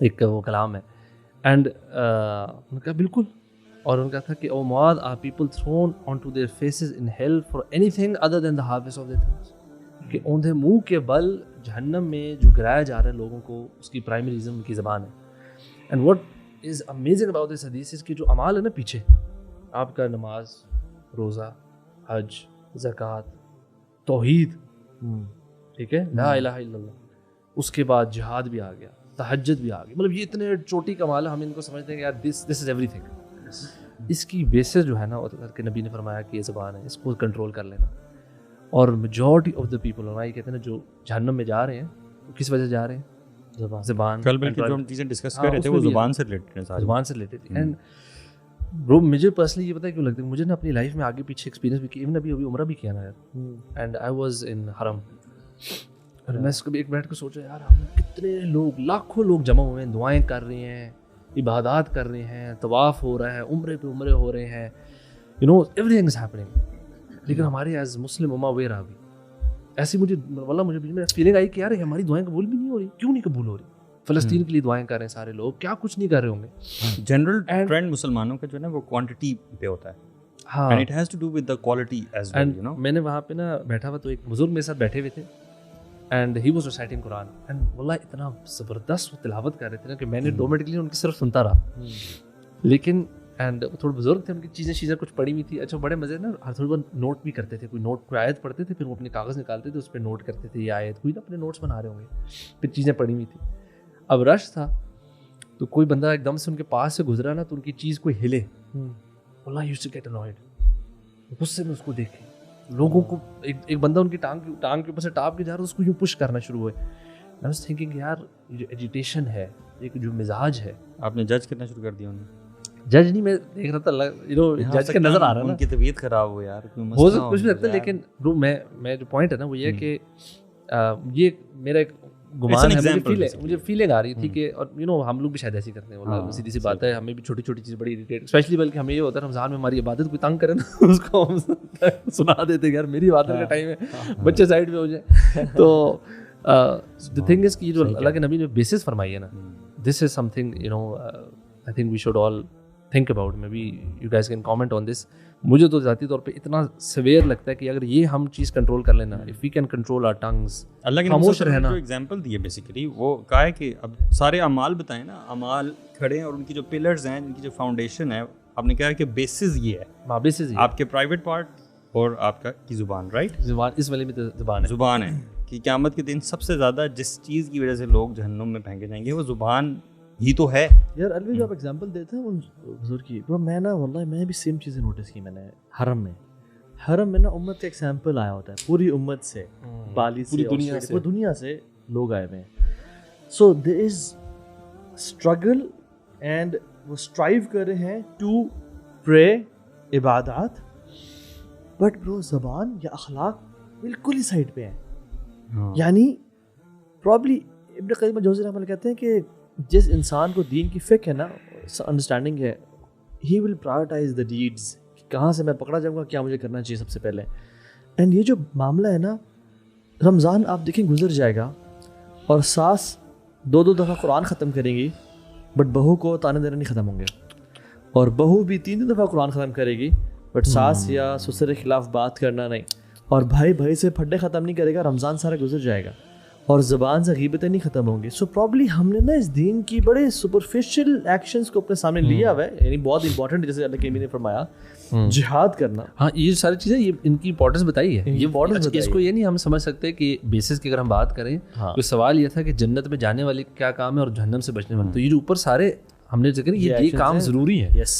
ایک وہ کلام ہے. اینڈ ان کا بالکل, اور ان کا تھا کہ O Muadh are people thrown on to their faces in hell for anything other than the harvest of their things, کہ اوندھے منہ کے بل جہنم میں جو گرایا جا رہا ہے لوگوں کو, اس کی پرائمری ریزن ان کی زبان ہے. And what is amazing about this حدیث از کہ جو اعمال ہے نا پیچھے, آپ کا نماز, روزہ, حج, زکوٰۃ, توحید, ٹھیک ہے, لا الہ الا اللہ, اس کے بعد جہاد بھی آ گیا, تہجد بھی آ گئی, مطلب یہ اتنے چوٹی کمال ہے, ہم ان کو سمجھتے ہیں کہ یار دس از ایوری تھنگ. اس کی بیسس جو ہے نا, کہ نبی نے فرمایا کہ یہ زبان ہے, اس کو کنٹرول کر لینا. اور میجورٹی آف دا پیپل یہ کہتے ہیں نا جو جہنم میں جا رہے ہیں, کس وجہ سے جا رہے ہیں؟ زبان. کل بلکہ جو ہم چیزیں ڈسکس کر رہے تھے وہ زبان سے ریلیٹڈ ہیں, زبان سے ریلیٹڈ. اینڈ برو مجھے پرسنلی یہ پتہ ہے کیوں لگتا ہے, مجھے نا اپنی لائف میں آگے پیچھے ایکسپیرینس بھی کیا, ایون ابھی عمرہ بھی کیا نا یار. اینڈ آئی واز ان حرم, اور میں کبھی ایک بیٹھ کے سوچا یار ہم کتنے لوگ, لاکھوں لوگ جمع ہوئے ہیں, دعائیں کر رہے ہیں, عبادات کر رہے ہیں, طواف ہو رہا ہے, عمرے پہ عمرے ہو رہے ہیں, you know everything is happening. لیکن ہمارے ایز مسلم اما ویئر آر وی؟ ایسی مجھے واللہ مجھے بیچ میں فیلنگ آئی کہ یار ہماری دعائیں قبول بھی نہیں ہو رہی. کیوں نہیں قبول ہو رہی؟ فلسطین کے لیے دعائیں کر رہے ہیں سارے لوگ, کیا کچھ نہیں کر رہے ہوں گے. جنرل ٹرینڈ مسلمانوں کا جو ہے نا وہ کوانٹٹی پہ ہوتا ہے, ہاں, and it has to do with the quality as well, you know. میں نے وہاں پہ نا بیٹھا ہوا, تو ایک بزرگ میرے ساتھ بیٹھے ہوئے تھے, and he was reciting Quran, and واللہ اتنا زبردست وہ تلاوت کر رہے تھے نا کہ میں نے 2 منٹ کے لیے ان کی صرف سنتا رہا. لیکن اینڈ تھوڑے بزرگ تھے, ان کی چیزیں کچھ پڑھی ہوئی تھی. اچھا بڑے مزے نا, ہر تھوڑی بہت نوٹ بھی کرتے تھے, کوئی آیت پڑھتے تھے, پھر وہ اپنے کاغذ نکالتے تھے, اس پہ نوٹ کرتے تھے, یہ آیت کوئی نا اپنے نوٹس بنا رہے ہوں گے, پھر چیزیں پڑھی ہوئی تھی. اب رش تھا تو کوئی بندہ ایک دم سے ان کے پاس سے گزرا نا, تو ان کی چیز کوئی ہلے, واللہ یوزڈ ٹو گیٹ انوائڈ, غصے میں اس کو دیکھے لوگوں کو. ایک بندہ ان کی ٹانگ کے اوپر سے ٹاپ کے جا رہا ہے, اس کو یوں پش کرنا شروع ہوئے. میں واز تھنکنگ یار یہ جو ایجیٹیشن ہے, ایک جو مزاج ہے, آپ نے جج کرنا شروع کر دیا انہیں. جج نہیں, میں دیکھ رہا تھا, یو نو جج کا نظر آ رہا ہے, ان کی طبیعت خراب ہو یار, ہو کچھ بھی لگتا ہے. لیکن برو میں جو پوائنٹ ہے نا وہ یہ ہے کہ یہ میرا ایک گمان ہے, مجھے فیلنگ آ رہی تھی کہ, اور یو نو ہم لوگ بھی شاید ایسی کرتے ہیں, سیدھی سی بات ہے, ہمیں بھی چھوٹی چھوٹی چیز بڑی اریٹیٹ, اسپیشلی بلکہ ہمیں یہ ہوتا ہے رمضان میں ہماری عبادت کوئی تنگ کرے نا, اس کو ہم سنا دیتے ہیں یار میری عبادت کا ٹائم ہے, بچے سائڈ پہ ہو جائیں. تو the thing is کہ یہ جو اللہ کے نبی نے بیسس فرمائی ہے نا, this is something you know I think we should all think about. maybe you guys can comment on this. مجھے تو ذاتی طور پہ اتنا سویئر لگتا ہے کہ اگر یہ ہم چیز کنٹرول کر لینا, if we can control our tongues, اللہ کے خاموش رہنا. جو ایگزامپل دی ہے بیسیکلی وہ کہا ہے کہ اب سارے اعمال بتائیں نا, اعمال کھڑے ہیں اور ان کی جو پلرز ہیں, ان کی جو فاؤنڈیشن ہے, آپ نے کہا کہ بیسز یہ ہے, بیسز آپ کے پرائیویٹ پارٹ اور آپ کا کی زبان, رائٹ, زبان, اس والے میں زبان ہے کہ قیامت کے دن سب سے زیادہ جس چیز کی وجہ سے لوگ جہنم میں پھینکے جائیں گے وہ زبان ہی تو ہے. یار الوی جو آپ ایگزامپل دیتے ہیں ان حضور کی, برو میں نا واللہ میں بھی سیم چیزیں نوٹس کی. میں نے حرم میں نا امت کا ایگزامپل آیا ہوتا ہے, پوری امت سے, بالی سے, پوری دنیا سے لوگ آئے ہوئے ہیں. سو دیر از اسٹرگل اینڈ وہ اسٹرائیو کر رہے ہیں ٹو پرے, عبادات, بٹ برو زبان یا اخلاق بالکل ہی سائڈ پہ ہیں. یعنی پرابلی ابن قیم الجوزی رحمہ اللہ کہتے ہیں کہ جس انسان کو دین کی فکر ہے نا, انڈرسٹینڈنگ ہے, ہی ول پرائورٹائز دا ڈیڈز, کہاں سے میں پکڑا جاؤں گا, کیا مجھے کرنا چاہیے سب سے پہلے. اینڈ یہ جو معاملہ ہے نا, رمضان آپ دیکھیں گزر جائے گا اور ساس 2 دفعہ قرآن ختم کریں گی, بٹ بہو کو تانے دینا نہیں ختم ہوں گے, اور بہو بھی 3 دفعہ قرآن ختم کرے گی, بٹ ساس یا سسر کے خلاف بات کرنا نہیں, اور بھائی سے پھڈے ختم نہیں کرے گا, رمضان سارا گزر جائے گا, اور زبان سے غیبتیں نہیں ختم ہوں گی. سو پرابلی ہم نے نا اس دین کی بڑے سپرفیشل ایکشنز کو اپنے سامنے لیا ہوا ہے, یعنی بہت امپورٹنٹ, جیسے اللہ کے نبی نے فرمایا جہاد کرنا. ہاں یہ ساری چیزیں یہ ان کی امپورٹنس بتائی ہے, یہ امپورٹنس اس کو یہ نہیں ہم سمجھ سکتے کہ بیسس کی اگر ہم بات کریں تو سوال یہ تھا کہ جنت میں جانے والے کیا کام ہے اور جہنم سے بچنے والے, تو یہ جو اوپر سارے ہم نے ذکر یہ کام ضروری ہے, یس,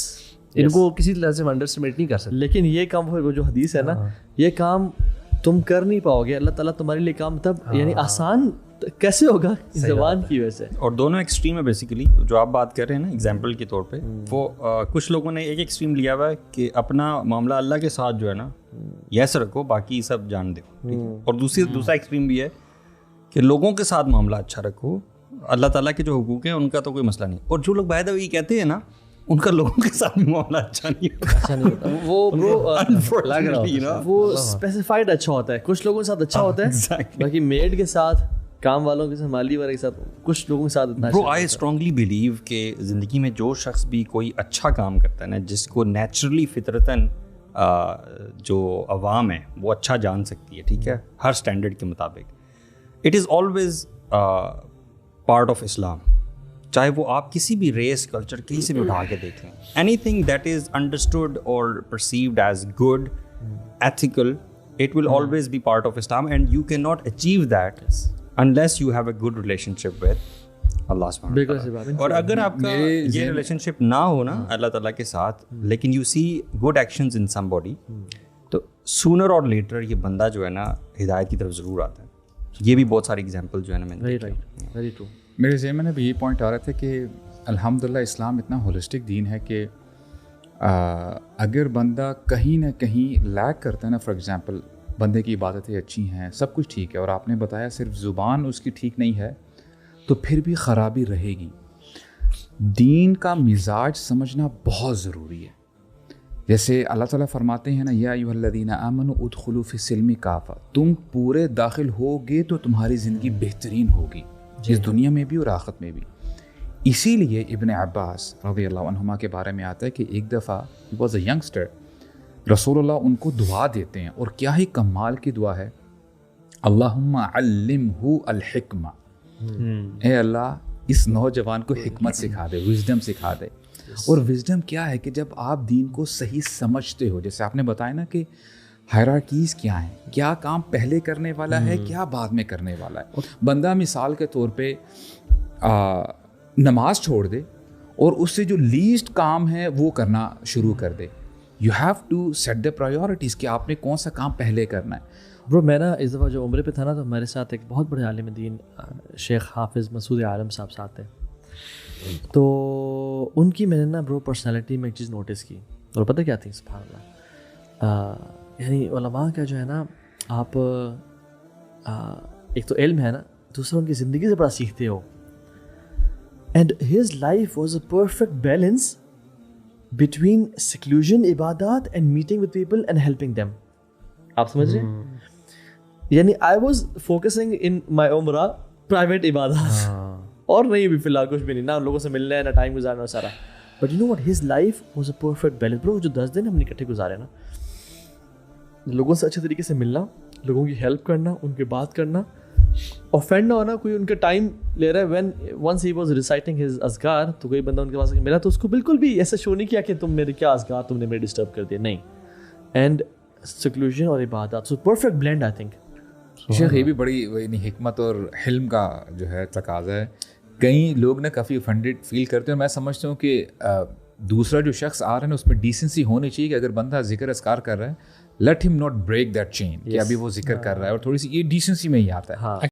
ان کو کسی طرح سے انڈر اسٹیمیٹ نہیں کر سکتے. لیکن یہ کام وہ جو حدیث ہے نا, یہ کام تم کر نہیں پاؤ گے, اللہ تعالیٰ تمہارے لیے کام تب یعنی آسان کیسے ہوگا زبان کی وجہ سے. اور دونوں ایکسٹریم ہے بیسیکلی جو آپ بات کر رہے ہیں نا ایگزامپل کے طور پہ, وہ کچھ لوگوں نے ایک ایکسٹریم لیا ہوا ہے کہ اپنا معاملہ اللہ کے ساتھ جو ہے نا یس رکھو, باقی سب جان دو, اور دوسرا ایکسٹریم بھی ہے کہ لوگوں کے ساتھ معاملہ اچھا رکھو, اللہ تعالیٰ کے جو حقوق ہیں ان کا تو کوئی مسئلہ نہیں. اور جو لوگ بائی دا وے کہتے ہیں نا ان کا لوگوں کے ساتھ بھی معاملہ اچھا نہیں ہوتا, وہ اسپیسیفائڈ اچھا ہوتا ہے, کچھ لوگوں کے ساتھ اچھا ہوتا ہے, باقی میڈ کے ساتھ کام والوں کے ساتھ, مالی والے کے ساتھ, کچھ لوگوں کے ساتھ اتنا. برو آئی اسٹرانگلی بلیو کہ زندگی میں جو شخص بھی کوئی اچھا کام کرتا ہے نا, جس کو نیچرلی فطرتاً جو عوام ہے وہ اچھا جان سکتی ہے, ٹھیک ہے, ہر اسٹینڈرڈ کے مطابق, it is always part of Islam. چاہے وہ آپ کسی بھی ریس کلچر کہیں سے بھی اٹھا کے دیکھ لیں, anything that is understood اور perceived as good, ethical, it will always be part of Islam, and you cannot achieve that unless you have a good relationship with Allah subhanahu wa ta'ala. اور اگر آپ کا یہ relationship نہ ہو نا اللہ تعالیٰ کے ساتھ, لیکن you see good actions in somebody, تو sooner or later یہ بندہ جو ہے نا ہدایت کی طرف ضرور آتا ہے. یہ بھی بہت سارے ایگزامپل جو ہے نا میں نے ویری ٹرو. میرے ذہن میں بھی یہ پوائنٹ آ رہا تھا کہ الحمدللہ اسلام اتنا ہولسٹک دین ہے کہ اگر بندہ کہیں نہ کہیں لیک کرتا ہے نا, فار ایگزامپل بندے کی عبادتیں اچھی ہیں, سب کچھ ٹھیک ہے, اور آپ نے بتایا صرف زبان اس کی ٹھیک نہیں ہے, تو پھر بھی خرابی رہے گی. دین کا مزاج سمجھنا بہت ضروری ہے. جیسے اللہ تعالیٰ فرماتے ہیں نا, یا ایھا الذین آمنوا ادخلوا فی السلم کافہ, تم پورے داخل ہوگے تو تمہاری زندگی بہترین ہوگی, اس دنیا میں بھی اور آخرت میں بھی. اسی لیے ابن عباس رضی اللہ عنہما کے بارے میں آتا ہے کہ ایک دفعہ ہی واز اے ینگسٹر, رسول اللہ ان کو دعا دیتے ہیں, اور کیا ہی کمال کی دعا ہے, اللہم علمہ الحکمہ, اے اللہ اس نوجوان کو حکمت سکھا دے, وزڈم سکھا دے. اور وزڈم کیا ہے کہ جب آپ دین کو صحیح سمجھتے ہو, جیسے آپ نے بتایا نا کہ ہائرارکیز کیا ہیں, کیا کام پہلے کرنے والا ہے, کیا بعد میں کرنے والا ہے. بندہ مثال کے طور پہ نماز چھوڑ دے اور اس سے جو لیسٹ کام ہے وہ کرنا شروع کر دے. You have to set the priorities کہ آپ نے کون سا کام پہلے کرنا ہے. برو میں نا اس دفعہ جو عمرے پہ تھا نا, تو میرے ساتھ ایک بہت بڑے عالم دین شیخ حافظ مسعود عالم صاحب ساتھ ہیں. تو ان کی میں نے نا برو پرسنالٹی میں ایک چیز نوٹس کی, اور پتہ کیا تھی, سبحان اللہ, یعنی علماء کا جو ہے نا, آپ ایک تو علم ہے نا, دوسرا ان کی زندگی سے بڑا سیکھتے ہو. And his life was a perfect balance between seclusion, عبادات, and meeting with people and helping them. آپ سمجھ رہے ہیں, یعنی آئی واز فوکسنگ ان مائی عمرہ پرائیویٹ عبادات, اور نہیں بھی فی الحال کچھ بھی نہیں, نہ ان لوگوں سے ملنا ہے, نہ ٹائم گزارنا سارا. But you know what, his life was a perfect balance. Bro جو 10 دن ہم نے اکٹھے گزارے نا, لوگوں سے اچھے طریقے سے ملنا, لوگوں کی ہیلپ کرنا, ان کی بات کرنا, آفینڈ نہ ہونا. کوئی ان کا ٹائم لے رہا ہے, when once he was reciting his اذکار, تو کوئی بندہ ان کے پاس ملا تو اس کو بالکل بھی ایسا شو نہیں کیا کہ تم میرے کیا اذکار, تم نے میرے ڈسٹرب کر دیا, نہیں. اینڈ سیکلوژن اور عبادات, سو پرفیکٹ بلینڈ آئی تھنک. شیخ یہ بھی بڑی حکمت اور حلم کا جو ہے تقاضا ہے. کئی لوگ نا کافی افنڈیڈ فیل کرتے ہیں, اور میں سمجھتا ہوں کہ دوسرا جو شخص آ رہا ہے نا, اس میں ڈیسنسی ہونی چاہیے کہ اگر بندہ ذکر اذکار کر رہا ہے, لیٹ ہم ناٹ بریک دیٹ چین, کہ ابھی وہ ذکر کر رہا ہے, اور تھوڑی سی یہ ڈیسنسی میں ہی آتا ہے.